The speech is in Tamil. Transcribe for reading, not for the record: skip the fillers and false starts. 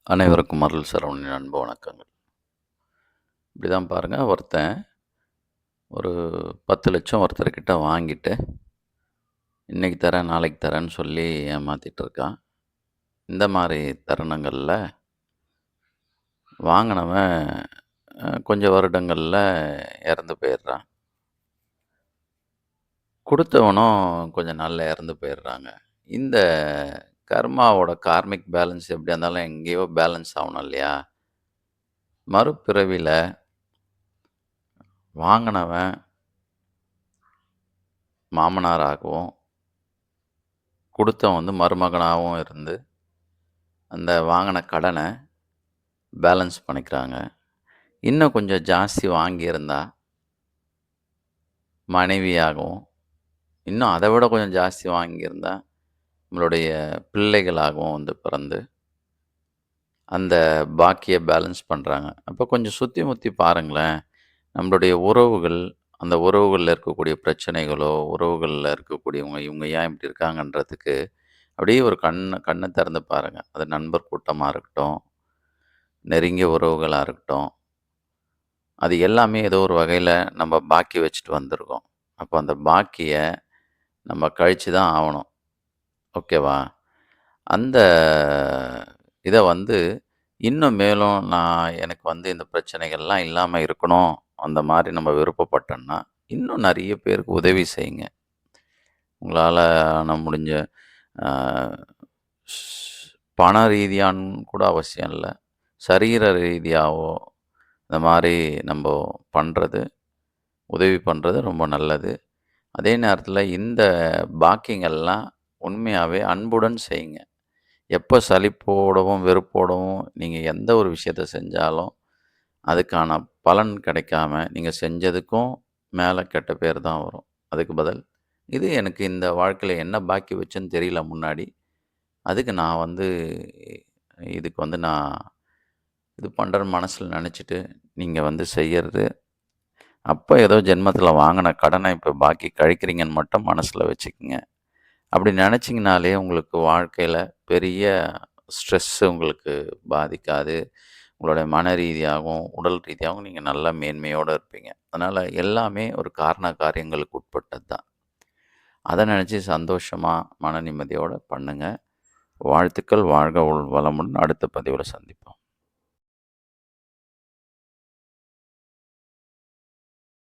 அனைவருக்கும் அருள் சரவணனின் அன்பு வணக்கங்கள். இப்படி தான் பாருங்க, ஒருத்தன் ஒரு 10,00,000 ஒருத்தர்கிட்ட வாங்கிட்டு, இன்னைக்கு தரேன், நாளைக்கு தரேன்னு சொல்லி ஏமாத்திட்டு இருக்கான். இந்த மாரி தருணங்கள்ல வாங்குனவன் கொஞ்சம் வருடங்கள்ல இறந்து போயிடுறான். குடுத்தவனும் கொஞ்ச நாள்ல இறந்து போயிடுறாங்க. இந்த கர்மாவோட கார்மிக் பேலன்ஸ் எப்படியா இருந்தாலும் எங்கேயோ பேலன்ஸ் ஆகணும் இல்லையா? மறுபிறவில வாங்குனவன் மாமனாராகவும், குடுத்தவன் மருமகனாவும் இருந்து, அந்த வாங்குன கடன பேலன்ஸ் பண்ணிக்கிறாங்க. இன்னும் கொஞ்சம் ஜாஸ்தி வாங்கியிருந்தா, மனைவியாகவும், இன்னும் அத விட கொஞ்சம் ஜாஸ்தி வாங்கியிருந்தா, நம்மளுடைய பிள்ளைகளாகவும் பிறந்து, அந்த பாக்கிய பேலன்ஸ் பண்றாங்க. அப்போ கொஞ்சம் சுத்தி முத்தி பாருங்களேன். நம்மளுடைய உறவுகள், அந்த உறவுகள்ல இருக்கக்கூடிய பிரச்சனைகளோ, உறவுகள்ல இருக்கக்கூடியவங்க, இவங்க ஏன் இப்படி இருக்காங்கன்றதுக்கு, அப்படியே ஒரு கண்ண திறந்து பாருங்க. அது நண்பர் கூட்டமா இருக்கட்டும், நெருங்கிய உறவுகளா இருக்கட்டும். அது எல்லாமே ஏதோ ஒரு வகையில நம்ம பாக்கி வச்சுட்டு வந்திருக்கோம். அப்போ அந்த பாக்கிய நம்ம கழிச்சு தான் ஆவணும். ஓகேவா? அந்த இத இன்னும் மேலும் எனக்கு இந்த பிரச்சனைகள்லாம் இல்லாம இருக்கணும். அந்த மாரி நம்ம விருப்பப்பட்டோம்னா, இன்னும் நெறைய பேருக்கு உதவி செய்யுங்க. உங்களால ஆன முடிஞ்ச அ ஸ் பண ரீதியான்னு கூட அவசியம் இல்ல. சரீர ரீதியாவோ இந்த மாரி நம்ப பண்றது, உதவி பண்றது ரொம்ப நல்லது. அதே நேரத்தில இந்த பாக்கியங்கள்லாம் உண்மையாவே அன்புடன் செய்யுங்க. எப்ப சலிப்போடவும், வெறுப்போடவும் நீங்க எந்த ஒரு விஷயத்த செஞ்சாலும், அதுக்கான பலன் கிடைக்காம, நீங்க செஞ்சதுக்கும் மேல கெட்ட பேர் தான் வரும். அதுக்கு பதில், இது எனக்கு இந்த வாழ்க்கையில என்ன பாக்கி வச்சேன்னு தெரியல முன்னாடி. அதுக்கு நான் இதுக்கு நான் இது பண்றேன்னு மனசுல நெனச்சுட்டு, நீங்க செய்யறது, அப்ப ஏதோ ஜென்மத்தில வாங்குன கடன இப்ப பாக்கி கழிக்கிறீங்கன்னு மட்டும் மனசுல வச்சுக்கங்க. அப்படி நினச்சிங்கனாலே உங்களுக்கு வாழ்க்கையில பெரிய ஸ்ட்ரெஸ் உங்களுக்கு பாதிக்காது. உங்களுடைய மன ரீதியாகவும், உடல் ரீதியாகவும் நீங்க நல்ல மேன்மையோட இருப்பீங்க. அதனால எல்லாமே ஒரு காரண காரியங்களுக்கு உட்பட்டது தான். அத நினச்சு சந்தோஷமா, மன நிம்மதியோட பண்ணுங்க. வாழ்த்துக்கள். வாழ்க வளமுடன். அடுத்த பதிவுல சந்திப்போம்.